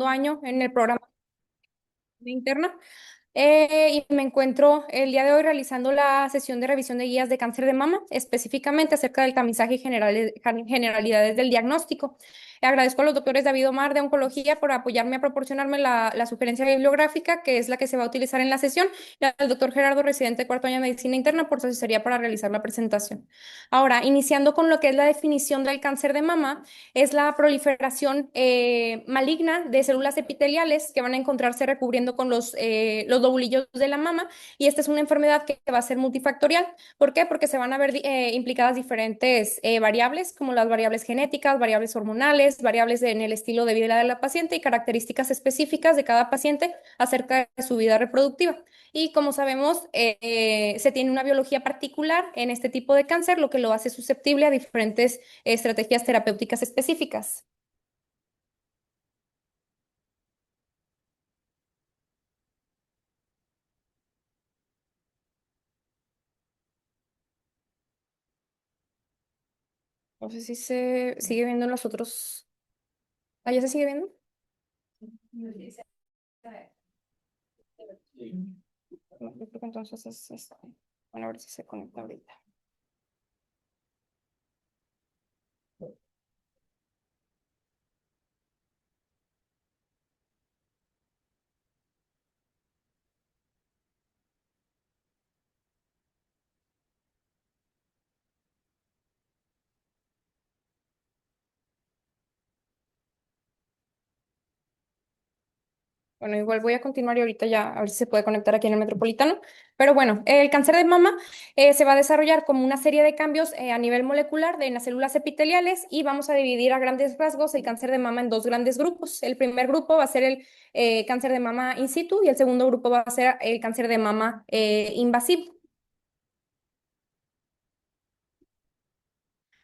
segundo año en el programa interna. Y me encuentro el día de hoy realizando la sesión de revisión de guías de cáncer de mama, específicamente acerca del tamizaje y generalidades del diagnóstico. Agradezco a los doctores David Omar de Oncología por apoyarme a proporcionarme la sugerencia bibliográfica, que es la que se va a utilizar en la sesión, y al doctor Gerardo, residente de cuarto año de Medicina Interna, por su asesoría para realizar la presentación. Ahora, iniciando con lo que es la definición del cáncer de mama, es la proliferación maligna de células epiteliales que van a encontrarse recubriendo con los lobulillos de la mama, y esta es una enfermedad que va a ser multifactorial. ¿Por qué? Porque se van a ver implicadas diferentes variables, como las variables genéticas, variables hormonales, variables en el estilo de vida de la paciente y características específicas de cada paciente acerca de su vida reproductiva. Y como sabemos, se tiene una biología particular en este tipo de cáncer, lo que lo hace susceptible a diferentes estrategias terapéuticas específicas. No sé si se sigue viendo en los otros. ¿Allá se sigue viendo? No, yo creo que entonces es esto. Bueno, a ver si se conecta ahorita. Bueno, igual voy a continuar y ahorita ya a ver si se puede conectar aquí en el Metropolitano. Pero bueno, el cáncer de mama se va a desarrollar como una serie de cambios a nivel molecular en las células epiteliales, y vamos a dividir a grandes rasgos el cáncer de mama en dos grandes grupos. El primer grupo va a ser el cáncer de mama in situ, y el segundo grupo va a ser el cáncer de mama invasivo.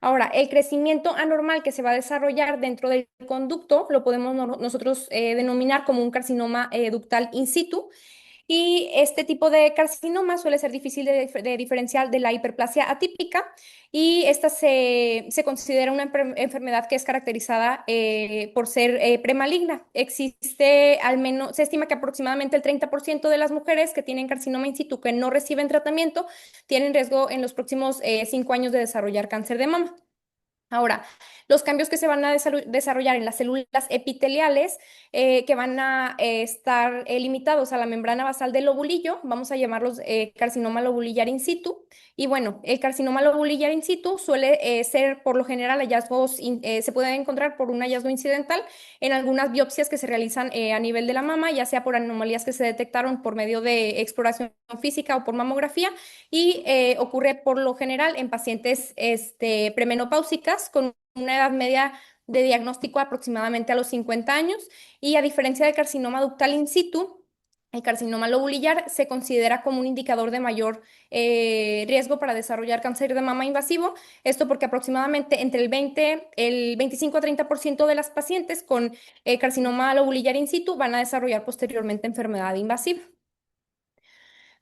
Ahora, el crecimiento anormal que se va a desarrollar dentro del conducto lo podemos nosotros denominar como un carcinoma ductal in situ. Y este tipo de carcinoma suele ser difícil de diferenciar de la hiperplasia atípica, y esta se considera una enfermedad que es caracterizada por ser premaligna. Existe al menos, se estima que aproximadamente el 30% de las mujeres que tienen carcinoma in situ que no reciben tratamiento tienen riesgo en los próximos 5 años de desarrollar cáncer de mama. Ahora, los cambios que se van a desarrollar en las células epiteliales, que van a estar limitados a la membrana basal del lobulillo, vamos a llamarlos carcinoma lobulillar in situ. Y bueno, el carcinoma lobulillar in situ suele ser por lo general hallazgos, se puede encontrar por un hallazgo incidental en algunas biopsias que se realizan a nivel de la mama, ya sea por anomalías que se detectaron por medio de exploración física o por mamografía, y ocurre por lo general en pacientes premenopáusicas con una edad media de diagnóstico aproximadamente a los 50 años, y a diferencia del carcinoma ductal in situ, el carcinoma lobulillar se considera como un indicador de mayor riesgo para desarrollar cáncer de mama invasivo. Esto porque aproximadamente entre el 25 a 30% de las pacientes con carcinoma lobulillar in situ van a desarrollar posteriormente enfermedad invasiva.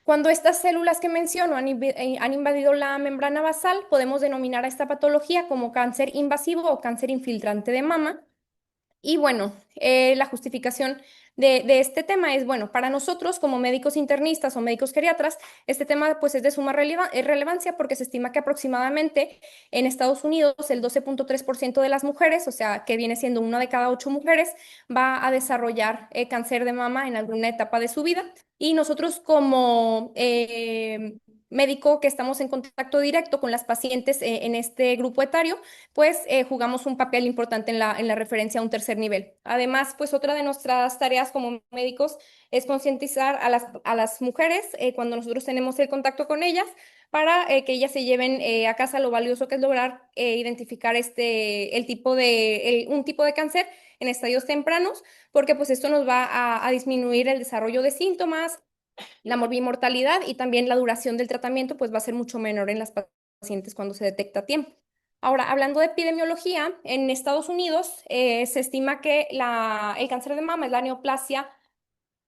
Cuando estas células que menciono han invadido la membrana basal, podemos denominar a esta patología como cáncer invasivo o cáncer infiltrante de mama. Y bueno, la justificación de este tema es, bueno, para nosotros como médicos internistas o médicos geriatras, este tema pues es de suma relevancia, porque se estima que aproximadamente en Estados Unidos el 12,3% de las mujeres, o sea, que viene siendo una de cada 8 mujeres, va a desarrollar cáncer de mama en alguna etapa de su vida. Y nosotros como médico que estamos en contacto directo con las pacientes en este grupo etario, pues jugamos un papel importante en la referencia a un tercer nivel. Además, pues otra de nuestras tareas como médicos es concientizar a las mujeres cuando nosotros tenemos el contacto con ellas, para que ellas se lleven a casa lo valioso que es lograr identificar un tipo de cáncer en estadios tempranos, porque pues esto nos va a disminuir el desarrollo de síntomas, la morbimortalidad, y también la duración del tratamiento pues va a ser mucho menor en las pacientes cuando se detecta a tiempo. Ahora, hablando de epidemiología, en Estados Unidos se estima que el cáncer de mama es la neoplasia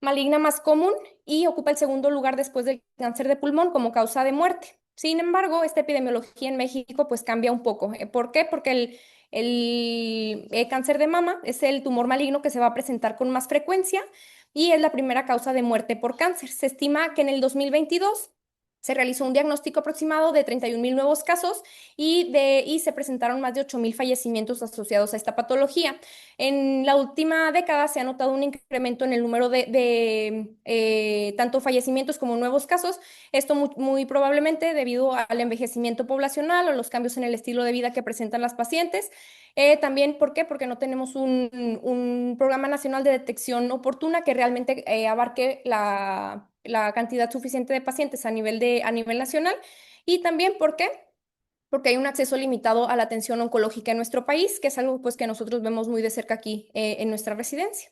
maligna más común y ocupa el segundo lugar después del cáncer de pulmón como causa de muerte. Sin embargo, esta epidemiología en México pues cambia un poco. ¿Por qué? Porque El cáncer de mama es el tumor maligno que se va a presentar con más frecuencia y es la primera causa de muerte por cáncer. Se estima que en el 2022 se realizó un diagnóstico aproximado de 31.000 nuevos casos y se presentaron más de 8.000 fallecimientos asociados a esta patología. En la última década se ha notado un incremento en el número de tanto fallecimientos como nuevos casos. Esto muy probablemente debido al envejecimiento poblacional o los cambios en el estilo de vida que presentan las pacientes. También, ¿por qué? Porque no tenemos un programa nacional de detección oportuna que realmente abarque la cantidad suficiente de pacientes a nivel nacional. Y también, ¿por qué? Porque hay un acceso limitado a la atención oncológica en nuestro país, que es algo pues, que nosotros vemos muy de cerca aquí en nuestra residencia.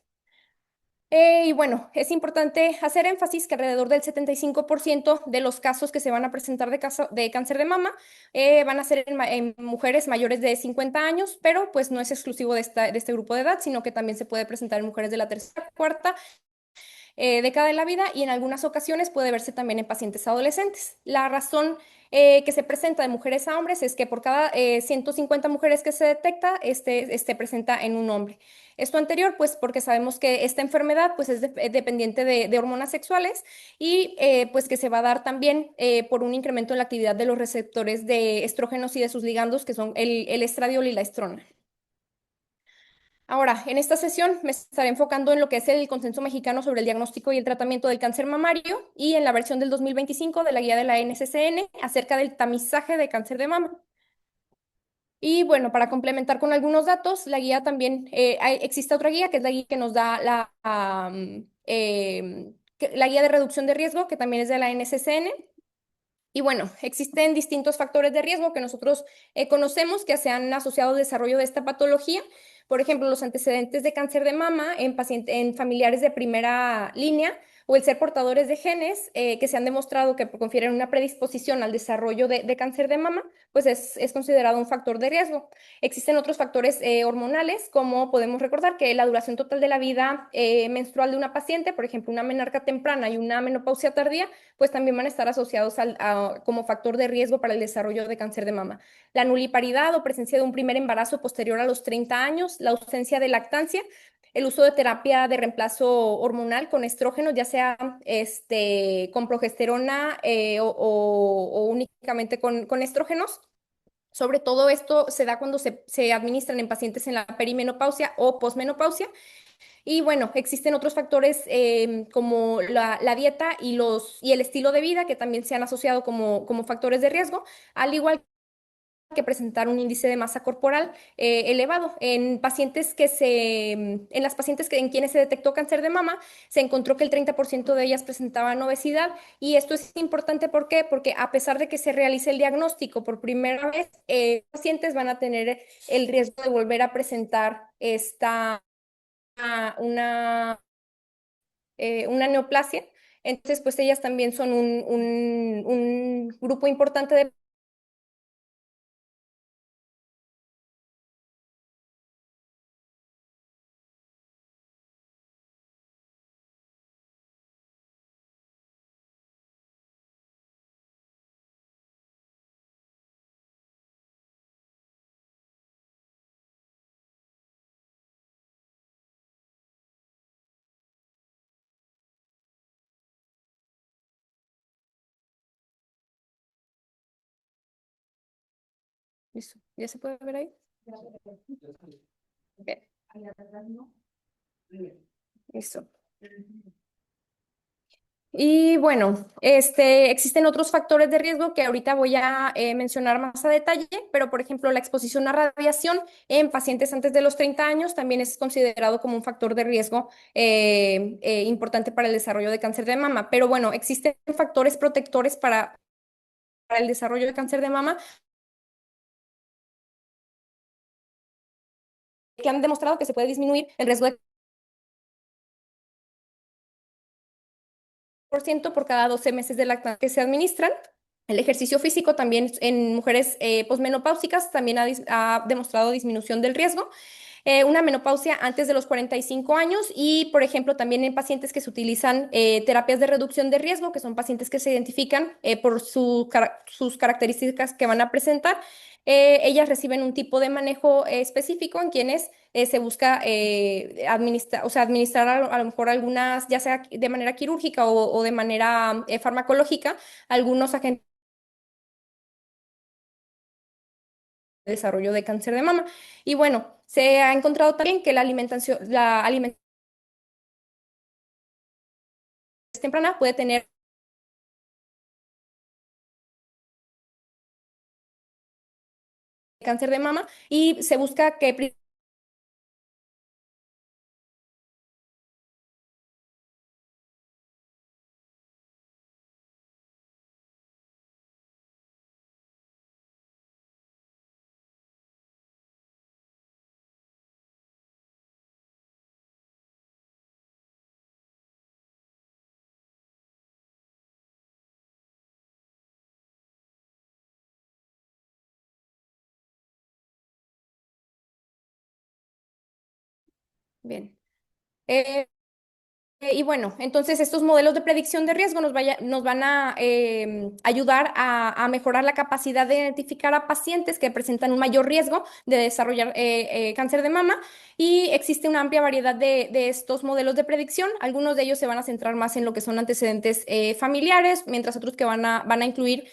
Y bueno, es importante hacer énfasis que alrededor del 75% de los casos que se van a presentar de cáncer de mama van a ser en mujeres mayores de 50 años, pero pues no es exclusivo de este grupo de edad, sino que también se puede presentar en mujeres de la tercera, cuarta década de la vida y en algunas ocasiones puede verse también en pacientes adolescentes. La razón que se presenta de mujeres a hombres es que por cada 150 mujeres que se detecta, este presenta en un hombre. Esto anterior, pues porque sabemos que esta enfermedad pues, es dependiente de hormonas sexuales y pues que se va a dar también por un incremento en la actividad de los receptores de estrógenos y de sus ligandos, que son el estradiol y la estrona. Ahora, en esta sesión me estaré enfocando en lo que es el consenso mexicano sobre el diagnóstico y el tratamiento del cáncer mamario y en la versión del 2025 de la guía de la NCCN acerca del tamizaje de cáncer de mama. Y bueno, para complementar con algunos datos, la guía también, existe otra guía que es la guía que nos da la guía de reducción de riesgo, que también es de la NCCN. Y bueno, existen distintos factores de riesgo que nosotros conocemos que se han asociado al desarrollo de esta patología. Por ejemplo, los antecedentes de cáncer de mama en familiares de primera línea o el ser portadores de genes que se han demostrado que confieren una predisposición al desarrollo de cáncer de mama, pues es considerado un factor de riesgo. Existen otros factores hormonales, como podemos recordar que la duración total de la vida menstrual de una paciente, por ejemplo, una menarca temprana y una menopausia tardía, pues también van a estar asociados como factor de riesgo para el desarrollo de cáncer de mama. La nuliparidad o presencia de un primer embarazo posterior a los 30 años, la ausencia de lactancia, el uso de terapia de reemplazo hormonal con estrógenos, ya sea con progesterona o únicamente con estrógenos. Sobre todo esto se da cuando se administran en pacientes en la perimenopausia o posmenopausia. Y bueno, existen otros factores como la dieta y el estilo de vida que también se han asociado como factores de riesgo, al igual que presentar un índice de masa corporal elevado. En las pacientes en quienes se detectó cáncer de mama, se encontró que el 30% de ellas presentaban obesidad y esto es importante, ¿por qué? Porque a pesar de que se realice el diagnóstico por primera vez, pacientes van a tener el riesgo de volver a presentar una, una neoplasia. Entonces, pues ellas también son un grupo importante de... Listo. ¿Ya se puede ver ahí? Bien. Listo. Y bueno, existen otros factores de riesgo que ahorita voy a mencionar más a detalle, pero por ejemplo, la exposición a radiación en pacientes antes de los 30 años también es considerado como un factor de riesgo importante para el desarrollo de cáncer de mama. Pero bueno, existen factores protectores para el desarrollo de cáncer de mama que han demostrado que se puede disminuir el riesgo de por ciento por cada 12 meses de lactancia que se administran. El ejercicio físico también en mujeres posmenopáusicas también ha demostrado disminución del riesgo. Una menopausia antes de los 45 años y, por ejemplo, también en pacientes que se utilizan terapias de reducción de riesgo, que son pacientes que se identifican por sus características que van a presentar. Ellas reciben un tipo de manejo específico en quienes se busca administrar, o sea, administrar a lo mejor algunas, ya sea de manera quirúrgica o de manera farmacológica, algunos agentes de desarrollo de cáncer de mama. Y bueno, se ha encontrado también que la alimentación temprana puede tener cáncer de mama y se busca que bien. Eh, y bueno, entonces estos modelos de predicción de riesgo nos van a ayudar a mejorar la capacidad de identificar a pacientes que presentan un mayor riesgo de desarrollar cáncer de mama y existe una amplia variedad de estos modelos de predicción. Algunos de ellos se van a centrar más en lo que son antecedentes familiares, mientras otros que van a incluir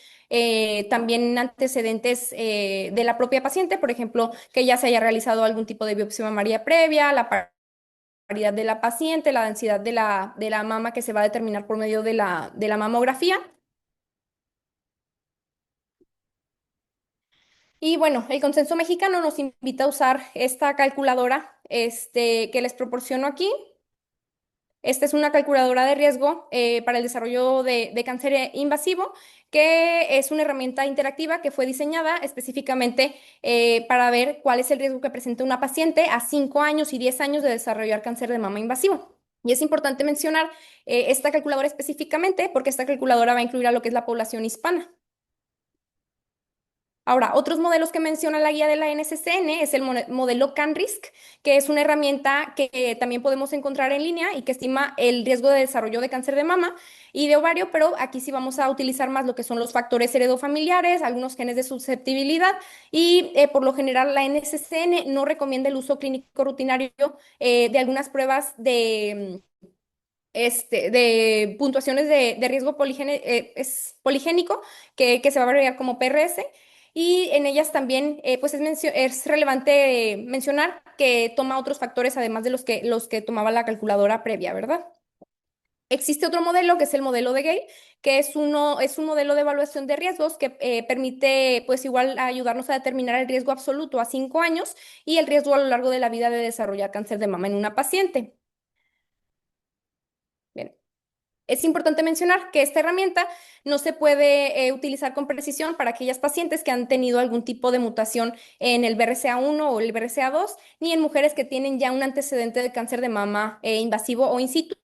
también antecedentes de la propia paciente, por ejemplo, que ya se haya realizado algún tipo de biopsia mamaria previa, la paridad de la paciente, la densidad de la mama que se va a determinar por medio de la mamografía. Y bueno, el consenso mexicano nos invita a usar esta calculadora que les proporciono aquí. Esta es una calculadora de riesgo para el desarrollo de cáncer invasivo, que es una herramienta interactiva que fue diseñada específicamente para ver cuál es el riesgo que presenta una paciente a 5 años y 10 años de desarrollar cáncer de mama invasivo. Y es importante mencionar esta calculadora específicamente porque esta calculadora va a incluir a lo que es la población hispana. Ahora, otros modelos que menciona la guía de la NCCN es el modelo CanRisk, que es una herramienta que también podemos encontrar en línea y que estima el riesgo de desarrollo de cáncer de mama y de ovario, pero aquí sí vamos a utilizar más lo que son los factores heredofamiliares, algunos genes de susceptibilidad y por lo general la NCCN no recomienda el uso clínico rutinario de algunas pruebas de puntuaciones de riesgo es poligénico que se va a abreviar como PRS. Y en ellas también pues es relevante mencionar que toma otros factores además de los que tomaba la calculadora previa, ¿verdad? Existe otro modelo que es el modelo de Gale, que es un modelo de evaluación de riesgos que permite pues igual ayudarnos a determinar el riesgo absoluto a 5 años y el riesgo a lo largo de la vida de desarrollar cáncer de mama en una paciente. Bien. Es importante mencionar que esta herramienta no se puede utilizar con precisión para aquellas pacientes que han tenido algún tipo de mutación en el BRCA1 o el BRCA2, ni en mujeres que tienen ya un antecedente de cáncer de mama invasivo o in situ.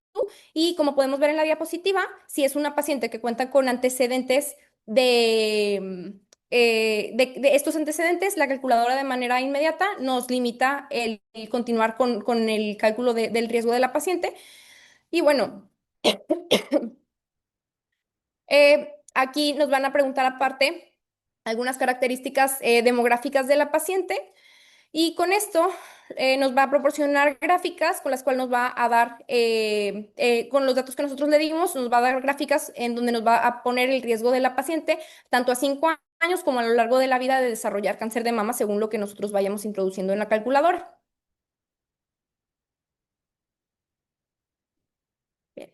Y como podemos ver en la diapositiva, si es una paciente que cuenta con antecedentes de estos antecedentes, la calculadora de manera inmediata nos limita el continuar con el cálculo del riesgo de la paciente. Y bueno. Aquí nos van a preguntar aparte algunas características demográficas de la paciente y con esto nos va a proporcionar gráficas con las cuales nos va a dar, con los datos que nosotros le dimos, nos va a dar gráficas en donde nos va a poner el riesgo de la paciente tanto a 5 años como a lo largo de la vida de desarrollar cáncer de mama según lo que nosotros vayamos introduciendo en la calculadora. Bien.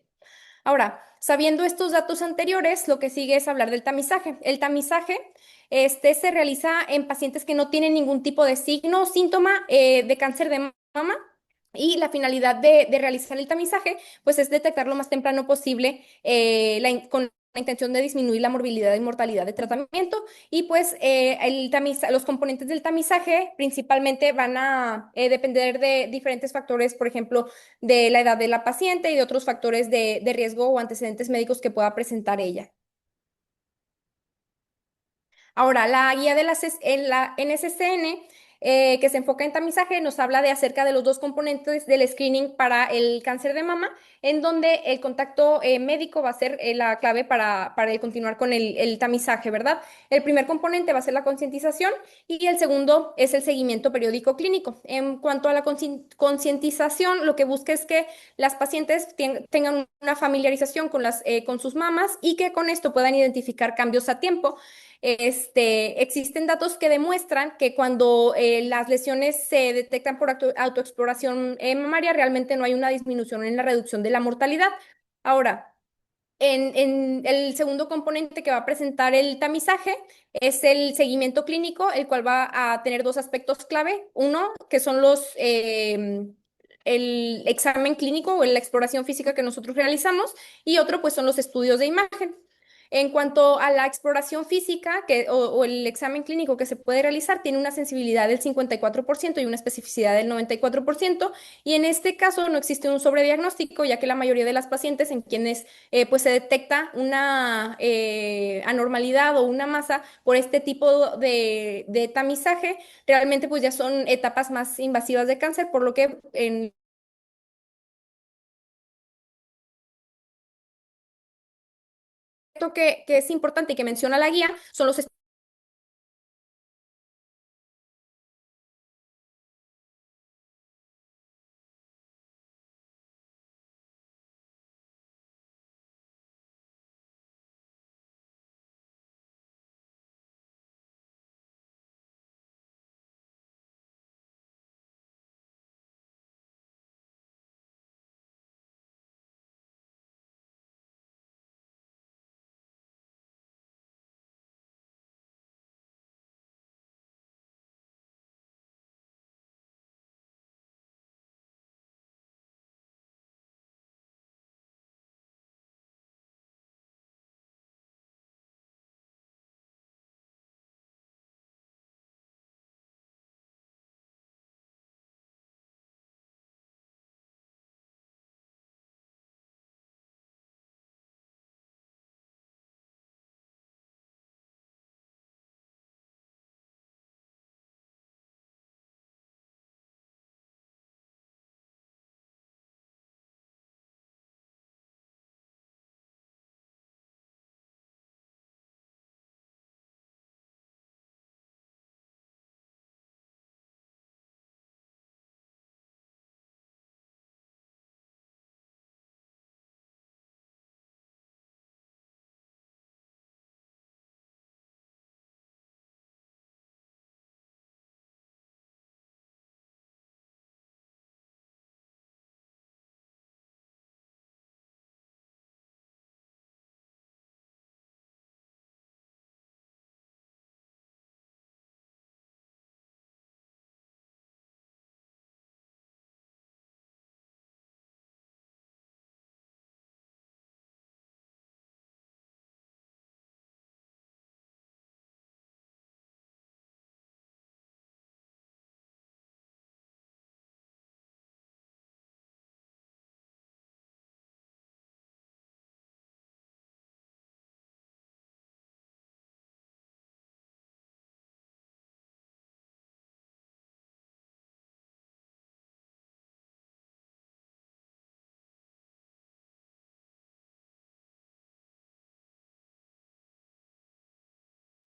Ahora, sabiendo estos datos anteriores, lo que sigue es hablar del tamizaje. El tamizaje se realiza en pacientes que no tienen ningún tipo de signo o síntoma de cáncer de mama. Y la finalidad de realizar el tamizaje, pues es detectar lo más temprano posible con la intención de disminuir la morbilidad y mortalidad de tratamiento. Y pues los componentes del tamizaje principalmente van a depender de diferentes factores, por ejemplo, de la edad de la paciente y de otros factores de riesgo o antecedentes médicos que pueda presentar ella. Ahora, la guía de en la NSCN, que se enfoca en tamizaje, nos habla de acerca de los dos componentes del screening para el cáncer de mama, en donde el contacto médico va a ser la clave para el continuar con el tamizaje, ¿verdad? El primer componente va a ser la concientización y el segundo es el seguimiento periódico clínico. En cuanto a la concientización, lo que busca es que las pacientes tengan una familiarización con con sus mamas y que con esto puedan identificar cambios a tiempo. Existen datos que demuestran que cuando las lesiones se detectan por autoexploración mamaria, realmente no hay una disminución en la reducción de la mortalidad. Ahora, en el segundo componente que va a presentar el tamizaje es el seguimiento clínico, el cual va a tener dos aspectos clave. Uno, que son el examen clínico o la exploración física que nosotros realizamos, y otro, pues, son los estudios de imagen. En cuanto a la exploración física o el examen clínico que se puede realizar, tiene una sensibilidad del 54% y una especificidad del 94%, y en este caso no existe un sobrediagnóstico, ya que la mayoría de las pacientes en quienes pues se detecta una anormalidad o una masa por este tipo de tamizaje, realmente pues ya son etapas más invasivas de cáncer, por lo que en esto que es importante y que menciona la guía son los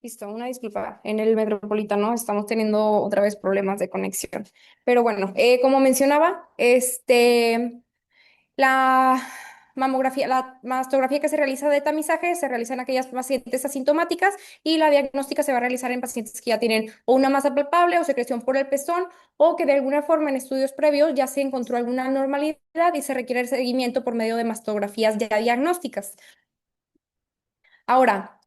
Listo, una disculpa. En el metropolitano estamos teniendo otra vez problemas de conexión. Pero bueno, como mencionaba, la mastografía que se realiza de tamizaje se realiza en aquellas pacientes asintomáticas, y la diagnóstica se va a realizar en pacientes que ya tienen o una masa palpable o secreción por el pezón, o que de alguna forma en estudios previos ya se encontró alguna anormalidad y se requiere el seguimiento por medio de mastografías ya diagnósticas. Ahora,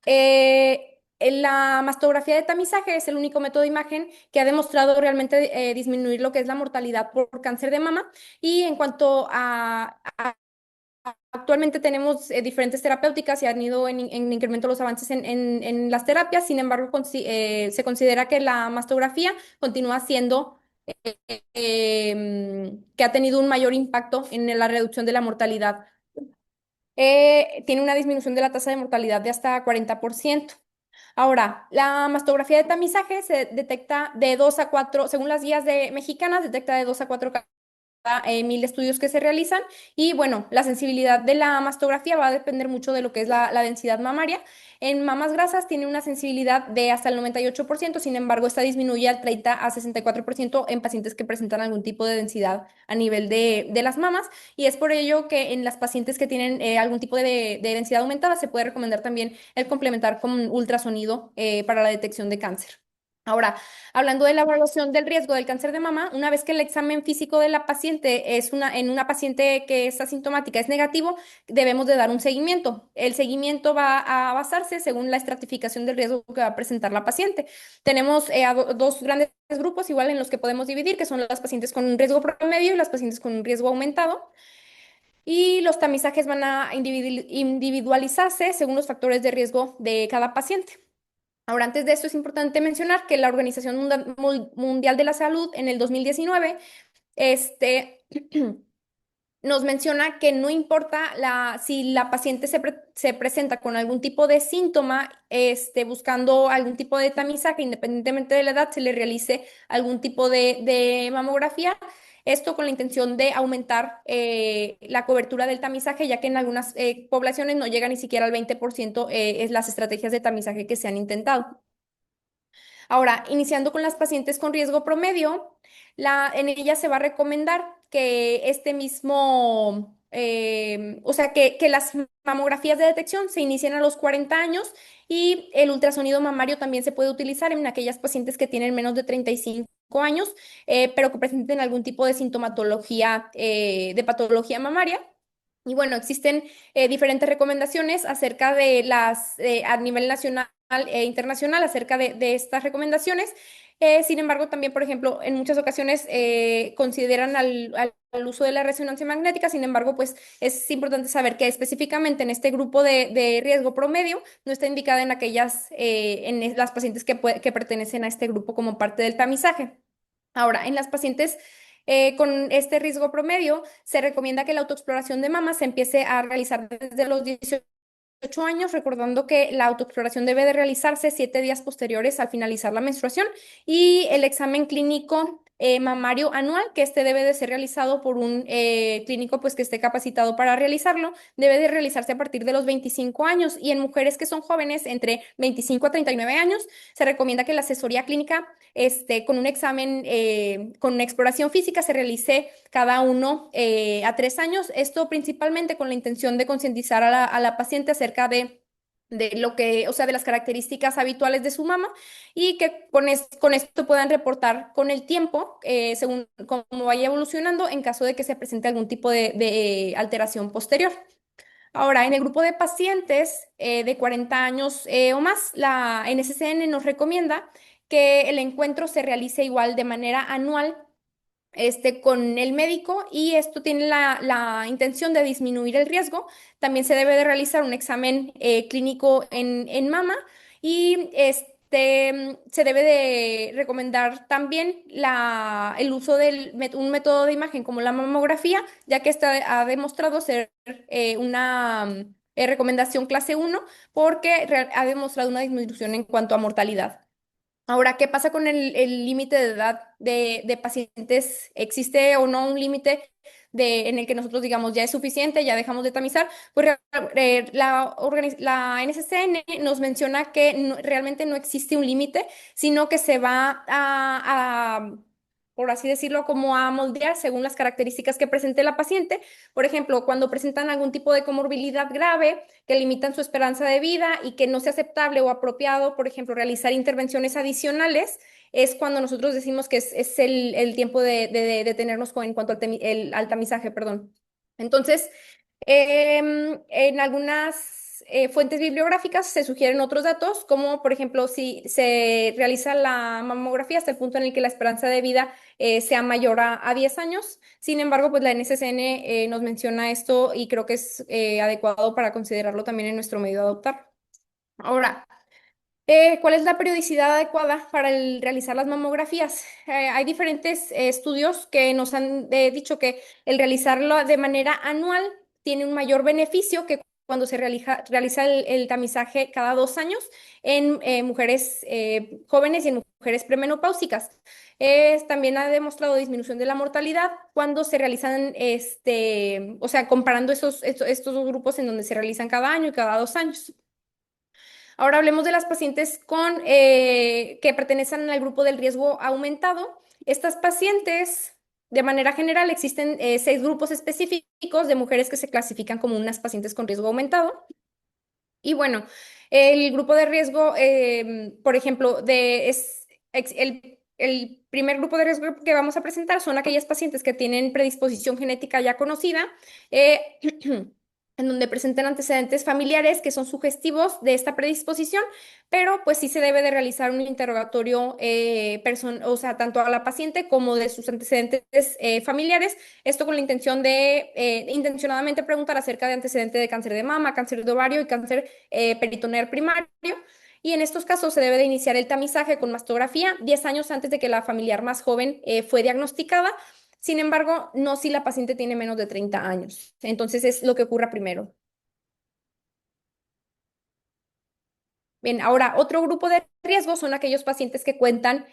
en la mastografía de tamizaje es el único método de imagen que ha demostrado realmente disminuir lo que es la mortalidad por cáncer de mama. Y en cuanto actualmente tenemos diferentes terapéuticas y han ido en incremento los avances en las terapias. Sin embargo, se considera que la mastografía continúa siendo que ha tenido un mayor impacto en la reducción de la mortalidad. Tiene una disminución de la tasa de mortalidad de hasta 40%. Ahora, la mastografía de tamizaje se detecta de 2 a 4, según las guías de mexicanas, detecta de 2 a 4 1000 estudios que se realizan. Y bueno, la sensibilidad de la mastografía va a depender mucho de lo que es la densidad mamaria. En mamas grasas tiene una sensibilidad de hasta el 98%. Sin embargo, esta disminuye al 30 a 64% en pacientes que presentan algún tipo de densidad a nivel de las mamas. Y es por ello que en las pacientes que tienen algún tipo de densidad aumentada se puede recomendar también el complementar con ultrasonido para la detección de cáncer. Ahora, hablando de la evaluación del riesgo del cáncer de mama, una vez que el examen físico de la paciente en una paciente que es asintomática es negativo, debemos de dar un seguimiento. El seguimiento va a basarse según la estratificación del riesgo que va a presentar la paciente. Tenemos dos grandes grupos igual en los que podemos dividir, que son las pacientes con un riesgo promedio y las pacientes con un riesgo aumentado. Y los tamizajes van a individualizarse según los factores de riesgo de cada paciente. Ahora, antes de esto es importante mencionar que la Organización Mundial de la Salud en el 2019 este, nos menciona que no importa si la paciente se presenta con algún tipo de síntoma, buscando algún tipo de tamizaje, independientemente de la edad, se le realice algún tipo de mamografía. Esto con la intención de aumentar la cobertura del tamizaje, ya que en algunas poblaciones no llega ni siquiera al 20%, es las estrategias de tamizaje que se han intentado. Ahora, iniciando con las pacientes con riesgo promedio, en ella se va a recomendar que este mismo, o sea, que las mamografías de detección se inicien a los 40 años y el ultrasonido mamario también se puede utilizar en aquellas pacientes que tienen menos de 35 años, pero que presenten algún tipo de sintomatología, de patología mamaria. Y bueno, existen diferentes recomendaciones acerca de a nivel nacional e internacional acerca de estas recomendaciones. Sin embargo, también, por ejemplo, en muchas ocasiones consideran al uso de la resonancia magnética. Sin embargo, pues es importante saber que específicamente en este grupo de riesgo promedio no está indicada en las pacientes que pertenecen a este grupo como parte del tamizaje. Ahora, en las pacientes con este riesgo promedio, se recomienda que la autoexploración de mama se empiece a realizar desde los 18 años, recordando que la autoexploración debe de realizarse 7 días posteriores al finalizar la menstruación y el examen clínico mamario anual, que este debe de ser realizado por un clínico pues que esté capacitado para realizarlo, debe de realizarse a partir de los 25 años y en mujeres que son jóvenes entre 25 a 39 años, se recomienda que la asesoría clínica con un examen, con una exploración física se realice cada uno a 3 años. Esto principalmente con la intención de concientizar a la paciente acerca de lo que, o sea, de las características habituales de su mama y que con esto puedan reportar con el tiempo, según cómo vaya evolucionando, en caso de que se presente algún tipo de alteración posterior. Ahora, en el grupo de pacientes de 40 años o más, la NCCN nos recomienda que el encuentro se realice igual de manera anual con el médico y esto tiene la intención de disminuir el riesgo. También se debe de realizar un examen clínico en mama y se debe de recomendar también el uso de un método de imagen como la mamografía, ya que esta ha demostrado ser una recomendación clase 1 porque ha demostrado una disminución en cuanto a mortalidad. Ahora, ¿qué pasa con el límite de edad de pacientes? ¿Existe o no un límite en el que nosotros digamos ya es suficiente, ya dejamos de tamizar? Pues la NCCN nos menciona que realmente no existe un límite, sino que se va por así decirlo, como a moldear según las características que presente la paciente. Por ejemplo, cuando presentan algún tipo de comorbilidad grave que limitan su esperanza de vida y que no sea aceptable o apropiado, por ejemplo, realizar intervenciones adicionales, es cuando nosotros decimos que es el tiempo de detenernos en cuanto al tamizaje, perdón. Entonces, en algunas fuentes bibliográficas se sugieren otros datos, como por ejemplo si se realiza la mamografía hasta el punto en el que la esperanza de vida sea mayor a 10 años. Sin embargo, pues la NCCN nos menciona esto y creo que es adecuado para considerarlo también en nuestro medio de adoptar. Ahora, ¿cuál es la periodicidad adecuada para realizar las mamografías? Hay diferentes estudios que nos han dicho que el realizarlo de manera anual tiene un mayor beneficio que cuando se realiza el tamizaje cada 2 años en mujeres jóvenes y en mujeres premenopáusicas. También ha demostrado disminución de la mortalidad cuando se realizan, o sea, comparando estos dos grupos en donde se realizan cada año y cada 2 años. Ahora hablemos de las pacientes que pertenecen al grupo del riesgo aumentado. Estas pacientes, de manera general, existen 6 grupos específicos de mujeres que se clasifican como unas pacientes con riesgo aumentado. Y bueno, el grupo de riesgo, por ejemplo, el primer grupo de riesgo que vamos a presentar son aquellas pacientes que tienen predisposición genética ya conocida, eh, en donde presentan antecedentes familiares que son sugestivos de esta predisposición, pero pues sí se debe de realizar un interrogatorio, o sea, tanto a la paciente como de sus antecedentes familiares, esto con la intención de intencionadamente preguntar acerca de antecedente de cáncer de mama, cáncer de ovario y cáncer peritoneal primario. Y en estos casos se debe de iniciar el tamizaje con mastografía 10 años antes de que la familiar más joven fue diagnosticada. Sin embargo, no si la paciente tiene menos de 30 años. Entonces es lo que ocurra primero. Bien, ahora otro grupo de riesgo son aquellos pacientes que cuentan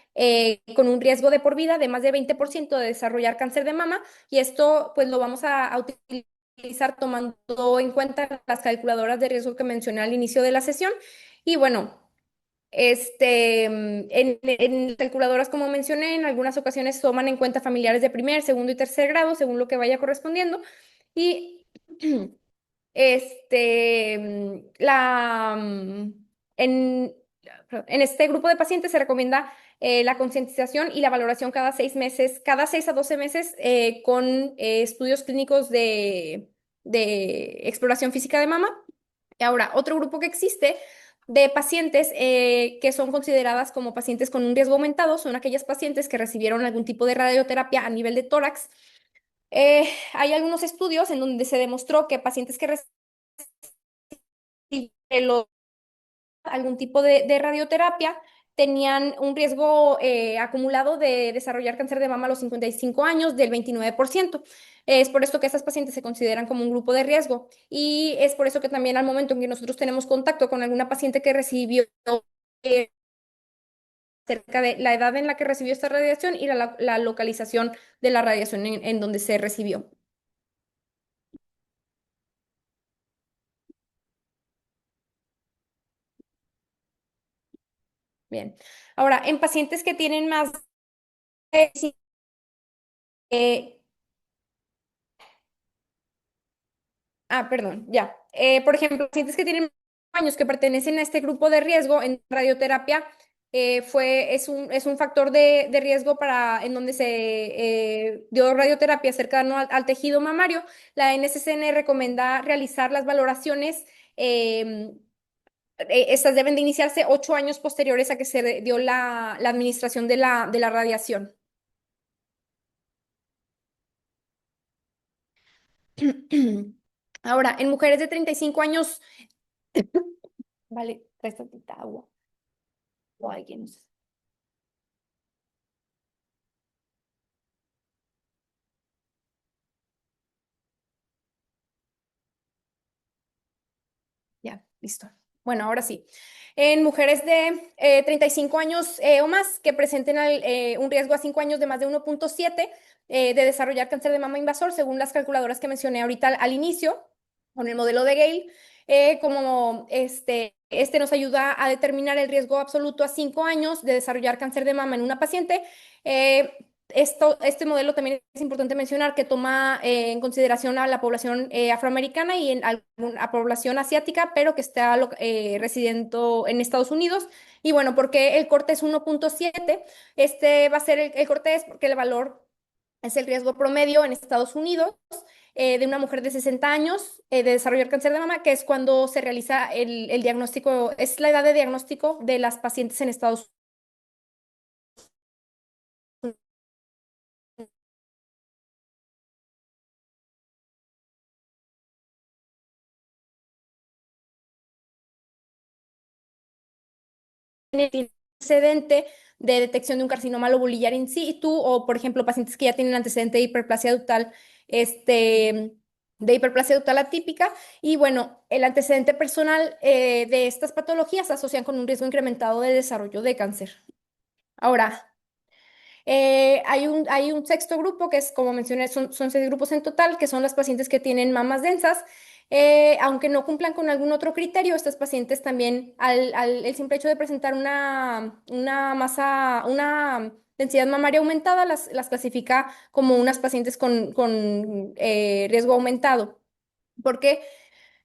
con un riesgo de por vida de más de 20% de desarrollar cáncer de mama, y esto pues lo vamos a utilizar tomando en cuenta las calculadoras de riesgo que mencioné al inicio de la sesión. Y bueno, en las calculadoras, como mencioné, en algunas ocasiones toman en cuenta familiares de primer, segundo y tercer grado, según lo que vaya correspondiendo. Y Este, mm, la, mm, en este grupo de pacientes se recomienda la concientización y la valoración cada 6 meses, cada 6 a 12 meses, con estudios clínicos de exploración física de mama. Ahora, otro grupo que existe de pacientes que son consideradas como pacientes con un riesgo aumentado son aquellas pacientes que recibieron algún tipo de radioterapia a nivel de tórax. Hay algunos estudios en donde se demostró que pacientes que recibieron algún tipo de radioterapia tenían un riesgo acumulado de desarrollar cáncer de mama a los 55 años del 29%. Es por esto que estas pacientes se consideran como un grupo de riesgo, y es por eso que también al momento en que nosotros tenemos contacto con alguna paciente que recibió eh, cerca de la edad en la que recibió esta radiación y la localización de la radiación en donde se recibió. Bien. Ahora, en pacientes que tienen más de eh, perdón, ya. Por ejemplo, pacientes que tienen años que pertenecen a este grupo de riesgo en radioterapia, es un factor de riesgo en donde se dio radioterapia cercano al tejido mamario. La NCCN recomienda realizar las valoraciones. Estas deben de iniciarse 8 años posteriores a que se dio la administración de la radiación. Ahora, en mujeres de 35 años, vale, traes tantita agua o alguien. Ya, listo. Bueno, ahora sí. En mujeres de 35 años o más que presenten un riesgo a 5 años de más de 1,7 de desarrollar cáncer de mama invasor, según las calculadoras que mencioné ahorita al inicio, con el modelo de Gale, como este nos ayuda a determinar el riesgo absoluto a 5 años de desarrollar cáncer de mama en una paciente. Eh, este modelo también es importante mencionar que toma en consideración a la población afroamericana y en alguna población asiática, pero que está residiendo en Estados Unidos. Y bueno, porque el corte es 1,7, este va a ser el corte es porque el valor es el riesgo promedio en Estados Unidos de una mujer de 60 años de desarrollar cáncer de mama, que es cuando se realiza el diagnóstico, es la edad de diagnóstico de las pacientes en Estados tiene antecedente de detección de un carcinoma lobular in situ, o por ejemplo pacientes que ya tienen antecedente de hiperplasia ductal, este, de hiperplasia ductal atípica. Y bueno, el antecedente personal de estas patologías se asocian con un riesgo incrementado de desarrollo de cáncer. Ahora, hay un sexto grupo que es, como mencioné, son seis grupos en total, que son las pacientes que tienen mamas densas. Aunque no cumplan con algún otro criterio, estas pacientes también, el simple hecho de presentar una masa, una densidad mamaria aumentada, las clasifica como unas pacientes con riesgo aumentado. Porque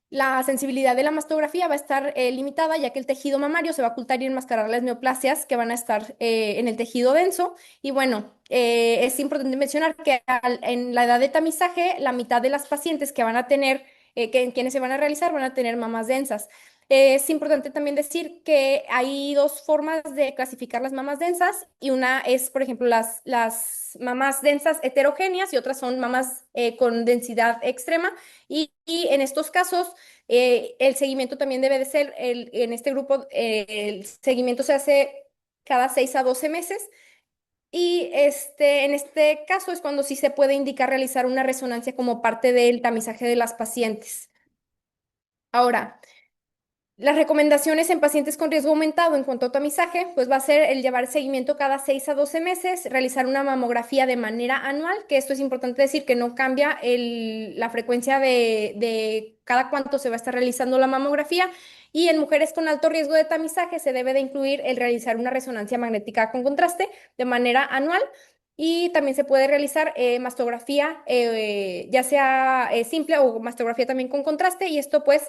la sensibilidad de la mastografía va a estar limitada, ya que el tejido mamario se va a ocultar y enmascarar las neoplasias que van a estar en el tejido denso. Y bueno, es importante mencionar que en la edad de tamizaje, la mitad de las pacientes que van a tener, en quienes se van a realizar, van a tener mamas densas. Es importante también decir que hay dos formas de clasificar las mamas densas y una es, por ejemplo, las mamas densas heterogéneas y otras son mamas con densidad extrema. Y en estos casos, el seguimiento también debe de ser, en este grupo, el seguimiento se hace cada 6 a 12 meses. Y en este caso es cuando sí se puede indicar realizar una resonancia como parte del tamizaje de las pacientes. Ahora, las recomendaciones en pacientes con riesgo aumentado en cuanto a tamizaje, pues va a ser el llevar seguimiento cada 6 a 12 meses, realizar una mamografía de manera anual, que esto es importante decir que no cambia la frecuencia de cada cuánto se va a estar realizando la mamografía. Y en mujeres con alto riesgo de tamizaje se debe de incluir el realizar una resonancia magnética con contraste de manera anual. Y también se puede realizar mastografía, ya sea simple o mastografía también con contraste, y esto pues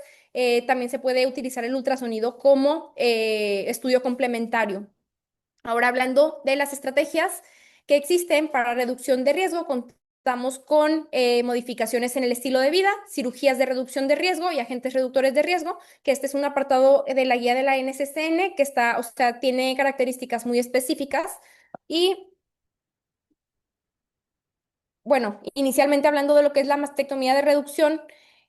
también se puede utilizar el ultrasonido como estudio complementario. Ahora, hablando de las estrategias que existen para reducción de riesgo, contamos con modificaciones en el estilo de vida, cirugías de reducción de riesgo y agentes reductores de riesgo, que este es un apartado de la guía de la NCCN que está, o sea, tiene características muy específicas. Y bueno, inicialmente hablando de lo que es la mastectomía de reducción,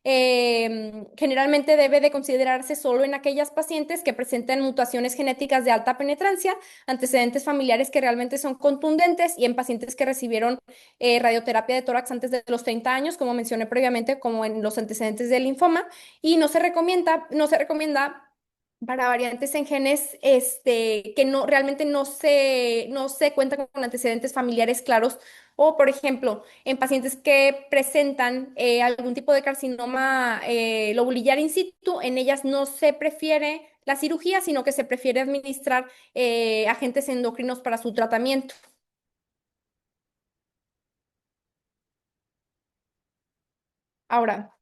generalmente debe de considerarse solo en aquellas pacientes que presenten mutaciones genéticas de alta penetrancia, antecedentes familiares que realmente son contundentes y en pacientes que recibieron radioterapia de tórax antes de los 30 años, como mencioné previamente, como en los antecedentes del linfoma. Y no se recomienda para variantes en genes que no, realmente no se cuentan con antecedentes familiares claros, o, por ejemplo, en pacientes que presentan algún tipo de carcinoma lobulillar in situ, en ellas no se prefiere la cirugía, sino que se prefiere administrar agentes endocrinos para su tratamiento. Ahora,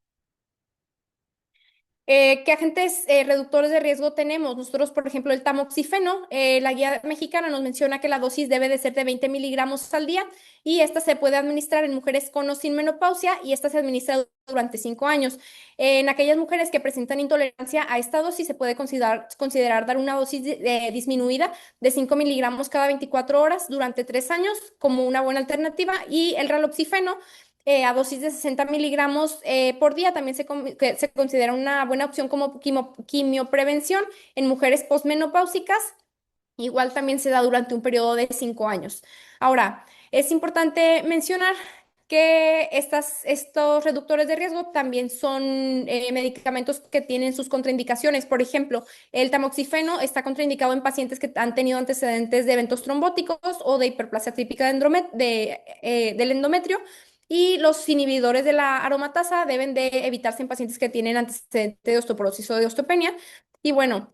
¿qué agentes reductores de riesgo tenemos? Nosotros, por ejemplo, el tamoxifeno, la guía mexicana nos menciona que la dosis debe de ser de 20 miligramos al día y esta se puede administrar en mujeres con o sin menopausia y esta se administra durante 5 años. En aquellas mujeres que presentan intolerancia a esta dosis se puede considerar dar una dosis disminuida de 5 miligramos cada 24 horas durante 3 años como una buena alternativa, y el raloxifeno a dosis de 60 miligramos por día también que se considera una buena opción como quimioprevención en mujeres posmenopáusicas. Igual también se da durante un periodo de 5 años. Ahora, es importante mencionar que estos reductores de riesgo también son medicamentos que tienen sus contraindicaciones. Por ejemplo, el tamoxifeno está contraindicado en pacientes que han tenido antecedentes de eventos trombóticos o de hiperplasia típica del endometrio. Y los inhibidores de la aromatasa deben de evitarse en pacientes que tienen antecedentes de osteoporosis o de osteopenia. Y bueno,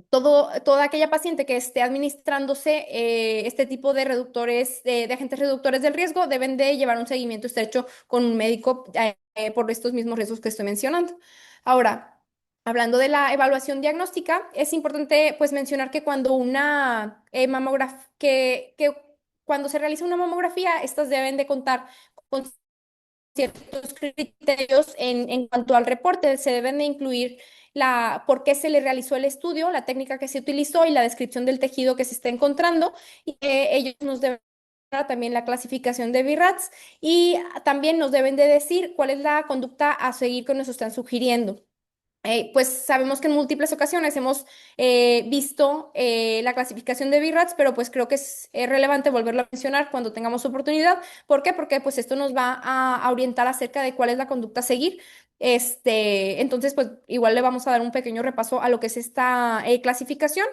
toda aquella paciente que esté administrándose este tipo de reductores, de agentes reductores del riesgo, deben de llevar un seguimiento estrecho con un médico por estos mismos riesgos que estoy mencionando. Ahora, hablando de la evaluación diagnóstica, es importante pues mencionar que cuando que cuando se realiza una mamografía, estas deben de contar con ciertos criterios en cuanto al reporte. Se deben de incluir por qué se le realizó el estudio, la técnica que se utilizó y la descripción del tejido que se está encontrando. Y ellos nos deben dar también la clasificación de BIRATS y también nos deben de decir cuál es la conducta a seguir que nos están sugiriendo. Pues sabemos que en múltiples ocasiones hemos visto la clasificación de BIRATS, pero pues creo que es relevante volverlo a mencionar cuando tengamos oportunidad. ¿Por qué? Porque pues esto nos va a orientar acerca de cuál es la conducta a seguir. Entonces, pues igual le vamos a dar un pequeño repaso a lo que es esta clasificación.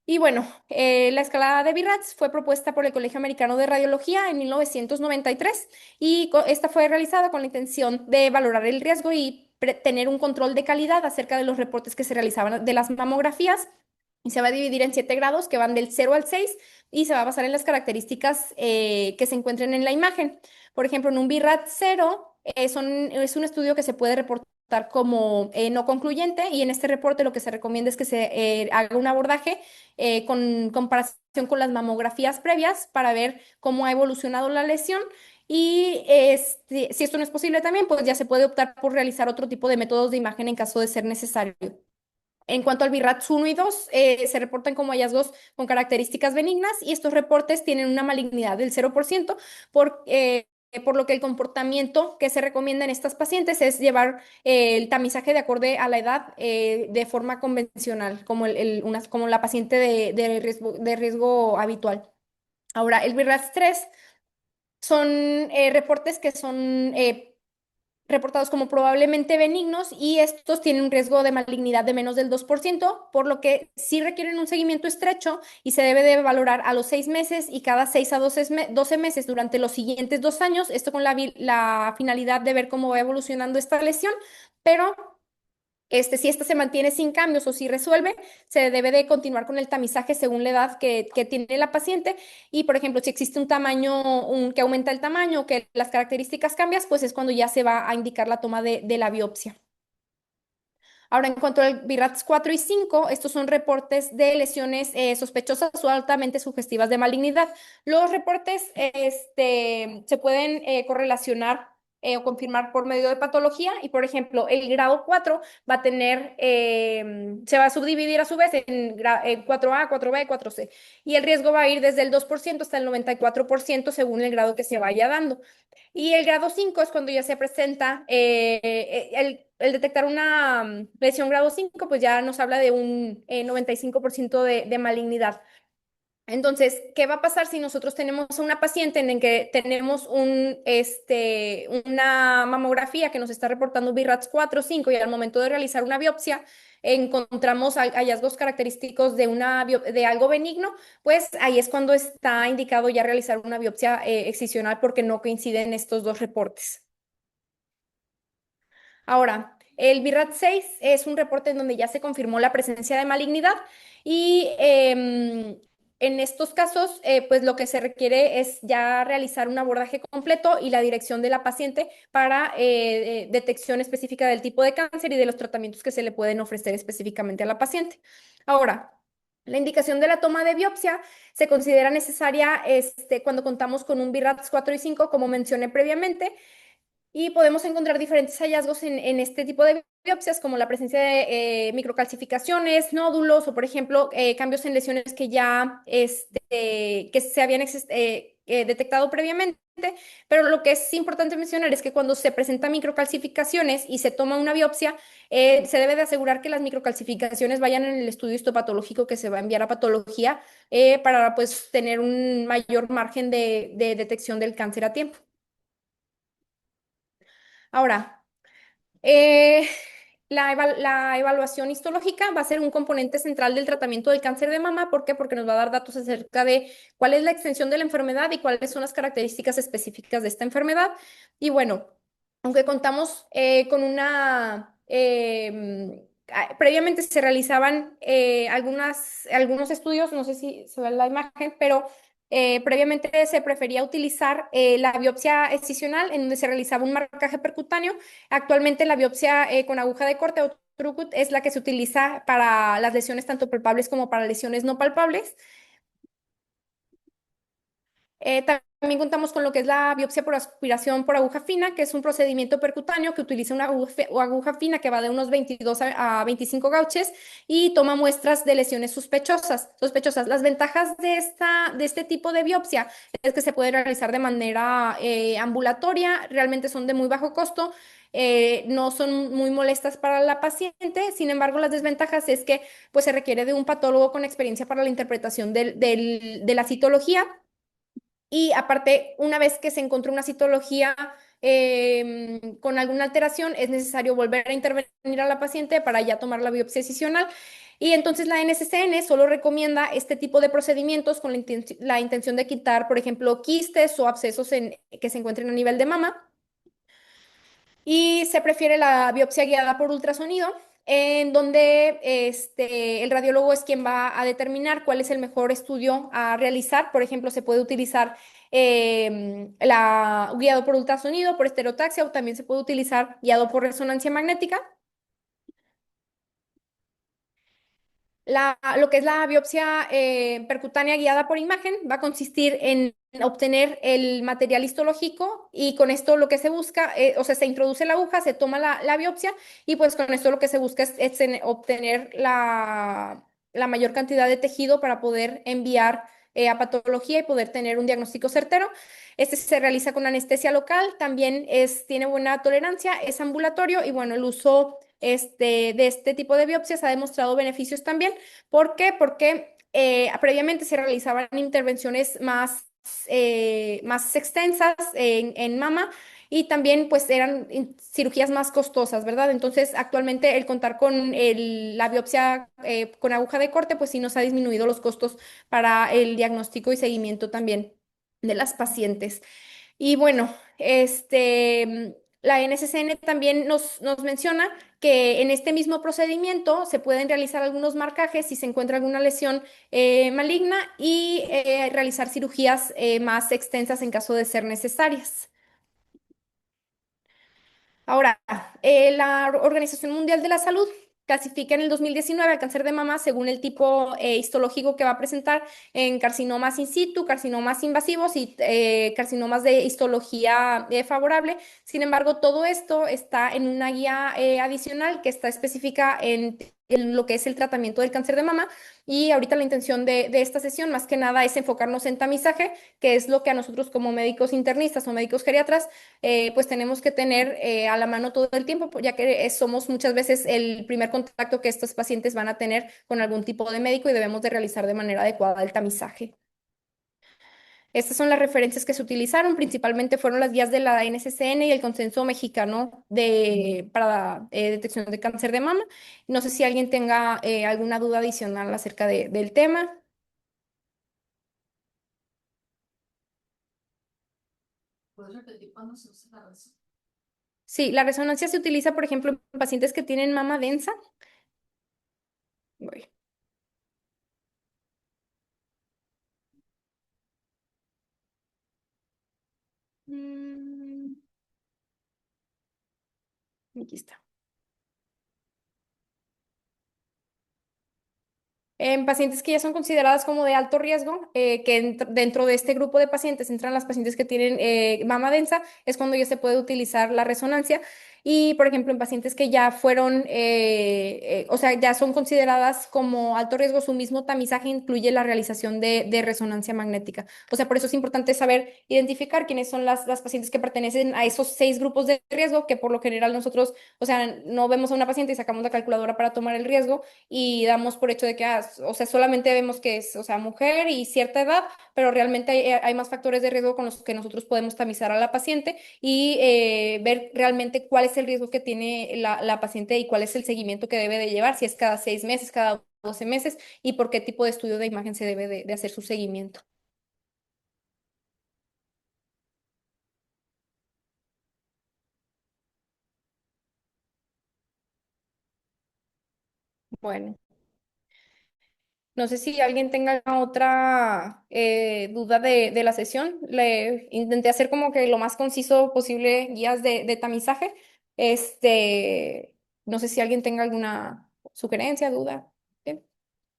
Y bueno, la escala de BIRATS fue propuesta por el Colegio Americano de Radiología en 1993 y esta fue realizada con la intención de valorar el riesgo y tener un control de calidad acerca de los reportes que se realizaban de las mamografías. Y se va a dividir en 7 grados que van del 0 al 6 y se va a basar en las características que se encuentren en la imagen. Por ejemplo, en un BIRAT 0 es un estudio que se puede reportar como no concluyente y en este reporte lo que se recomienda es que se haga un abordaje con comparación con las mamografías previas para ver cómo ha evolucionado la lesión. Y si esto no es posible también, pues ya se puede optar por realizar otro tipo de métodos de imagen en caso de ser necesario. En cuanto al BIRATS 1 y 2, se reportan como hallazgos con características benignas y estos reportes tienen una malignidad del 0%, por lo que el comportamiento que se recomienda en estas pacientes es llevar el tamizaje de acorde a la edad de forma convencional, como la paciente de riesgo habitual. Ahora, el BIRATS 3 son reportes que son reportados como probablemente benignos y estos tienen un riesgo de malignidad de menos del 2%, por lo que sí requieren un seguimiento estrecho y se debe de valorar a los 6 meses y cada 6 a 12 meses durante los siguientes 2 años, esto con la finalidad de ver cómo va evolucionando esta lesión, pero si esta se mantiene sin cambios o si resuelve, se debe de continuar con el tamizaje según la edad que tiene la paciente. Y, por ejemplo, si existe un tamaño, que aumenta el tamaño, que las características cambian, pues es cuando ya se va a indicar la toma de la biopsia. Ahora, en cuanto al BIRATS 4 y 5, estos son reportes de lesiones sospechosas o altamente sugestivas de malignidad. Los reportes se pueden correlacionar o confirmar por medio de patología y, por ejemplo, el grado 4 va a tener, se va a subdividir a su vez en 4A, 4B, 4C. Y el riesgo va a ir desde el 2% hasta el 94% según el grado que se vaya dando. Y el grado 5 es cuando ya se presenta el detectar una lesión grado 5 pues ya nos habla de un 95% de malignidad. Entonces, ¿qué va a pasar si nosotros tenemos una paciente en que tenemos una mamografía que nos está reportando BIRATS 4 o 5 y al momento de realizar una biopsia encontramos hallazgos característicos de algo benigno? Pues ahí es cuando está indicado ya realizar una biopsia excisional porque no coinciden estos dos reportes. Ahora, el BIRAT 6 es un reporte en donde ya se confirmó la presencia de malignidad y en estos casos, pues lo que se requiere es ya realizar un abordaje completo y la dirección de la paciente para detección específica del tipo de cáncer y de los tratamientos que se le pueden ofrecer específicamente a la paciente. Ahora, la indicación de la toma de biopsia se considera necesaria cuando contamos con un BIRATS 4 y 5, como mencioné previamente, y podemos encontrar diferentes hallazgos en este tipo de biopsias, como la presencia de microcalcificaciones, nódulos o, por ejemplo, cambios en lesiones que se habían detectado previamente. Pero lo que es importante mencionar es que cuando se presentan microcalcificaciones y se toma una biopsia, se debe de asegurar que las microcalcificaciones vayan en el estudio histopatológico que se va a enviar a patología para pues tener un mayor margen de detección del cáncer a tiempo. Ahora, Eh, la evaluación histológica va a ser un componente central del tratamiento del cáncer de mama. ¿Por qué? Porque nos va a dar datos acerca de cuál es la extensión de la enfermedad y cuáles son las características específicas de esta enfermedad. Y bueno, aunque contamos con previamente se realizaban algunos estudios, no sé si se ve en la imagen, pero previamente se prefería utilizar la biopsia excisional en donde se realizaba un marcaje percutáneo. Actualmente la biopsia con aguja de corte o Trucut es la que se utiliza para las lesiones tanto palpables como para lesiones no palpables. También contamos con lo que es la biopsia por aspiración por aguja fina, que es un procedimiento percutáneo que utiliza una aguja fina que va de unos 22 a 25 gauches y toma muestras de lesiones sospechosas. Las ventajas de este tipo de biopsia es que se puede realizar de manera ambulatoria, realmente son de muy bajo costo. no son muy molestas para la paciente. Sin embargo, las desventajas es que pues, se requiere de un patólogo con experiencia para la interpretación de la citología. Y aparte, una vez que se encontró una citología con alguna alteración, es necesario volver a intervenir a la paciente para ya tomar la biopsia decisional. Y entonces la NSCN solo recomienda este tipo de procedimientos con la intención de quitar, por ejemplo, quistes o abscesos que se encuentren a nivel de mama. Y se prefiere la biopsia guiada por ultrasonido, en donde el radiólogo es quien va a determinar cuál es el mejor estudio a realizar. Por ejemplo, se puede utilizar la guiado por ultrasonido, por estereotaxia, o también se puede utilizar guiado por resonancia magnética. Lo que es la biopsia percutánea guiada por imagen va a consistir en obtener el material histológico y con esto lo que se busca, o sea, se introduce la aguja, se toma la biopsia y pues con esto lo que se busca es obtener la mayor cantidad de tejido para poder enviar a patología y poder tener un diagnóstico certero. Este se realiza con anestesia local, también tiene buena tolerancia, es ambulatorio y bueno, el uso de este tipo de biopsias ha demostrado beneficios también. ¿Por qué? Porque previamente se realizaban intervenciones más extensas en mama y también pues eran cirugías más costosas, ¿verdad? Entonces actualmente el contar con la biopsia con aguja de corte pues sí nos ha disminuido los costos para el diagnóstico y seguimiento también de las pacientes. Y bueno, la NSCN también nos menciona que en este mismo procedimiento se pueden realizar algunos marcajes si se encuentra alguna lesión maligna y realizar cirugías más extensas en caso de ser necesarias. Ahora, la Organización Mundial de la Salud clasifica en el 2019 al cáncer de mama según el tipo histológico que va a presentar en carcinomas in situ, carcinomas invasivos y carcinomas de histología favorable. Sin embargo, todo esto está en una guía adicional que está específica en lo que es el tratamiento del cáncer de mama. Y ahorita la intención de esta sesión, más que nada, es enfocarnos en tamizaje, que es lo que a nosotros como médicos internistas o médicos geriatras pues tenemos que tener a la mano todo el tiempo, ya que somos muchas veces el primer contacto que estos pacientes van a tener con algún tipo de médico y debemos de realizar de manera adecuada el tamizaje. Estas son las referencias que se utilizaron, principalmente fueron las guías de la NCCN y el Consenso Mexicano para detección de cáncer de mama. No sé si alguien tenga alguna duda adicional acerca del tema. Sí, la resonancia se utiliza, por ejemplo, en pacientes que tienen mama densa. Voy. Mm, Aquí está. En pacientes que ya son consideradas como de alto riesgo, que dentro de este grupo de pacientes entran las pacientes que tienen mama densa, es cuando ya se puede utilizar la resonancia. Y, por ejemplo, en pacientes que ya fueron, o sea, ya son consideradas como alto riesgo, su mismo tamizaje incluye la realización de resonancia magnética. O sea, por eso es importante saber identificar quiénes son las pacientes que pertenecen a esos 6 grupos de riesgo, que por lo general nosotros, o sea, no vemos a una paciente y sacamos la calculadora para tomar el riesgo y damos por hecho de que, o sea, solamente vemos que es, o sea, mujer y cierta edad, pero realmente hay más factores de riesgo con los que nosotros podemos tamizar a la paciente y ver realmente cuál es el riesgo que tiene la paciente y cuál es el seguimiento que debe de llevar, si es cada 6 meses, cada 12 meses y por qué tipo de estudio de imagen se debe de hacer su seguimiento. Bueno. No sé si alguien tenga otra duda de la sesión. Le intenté hacer como que lo más conciso posible guías de tamizaje. No sé si alguien tenga alguna sugerencia, duda. Bien.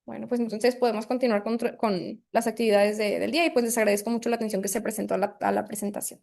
Bueno, pues entonces podemos continuar con las actividades del día y pues les agradezco mucho la atención que se presentó a la presentación.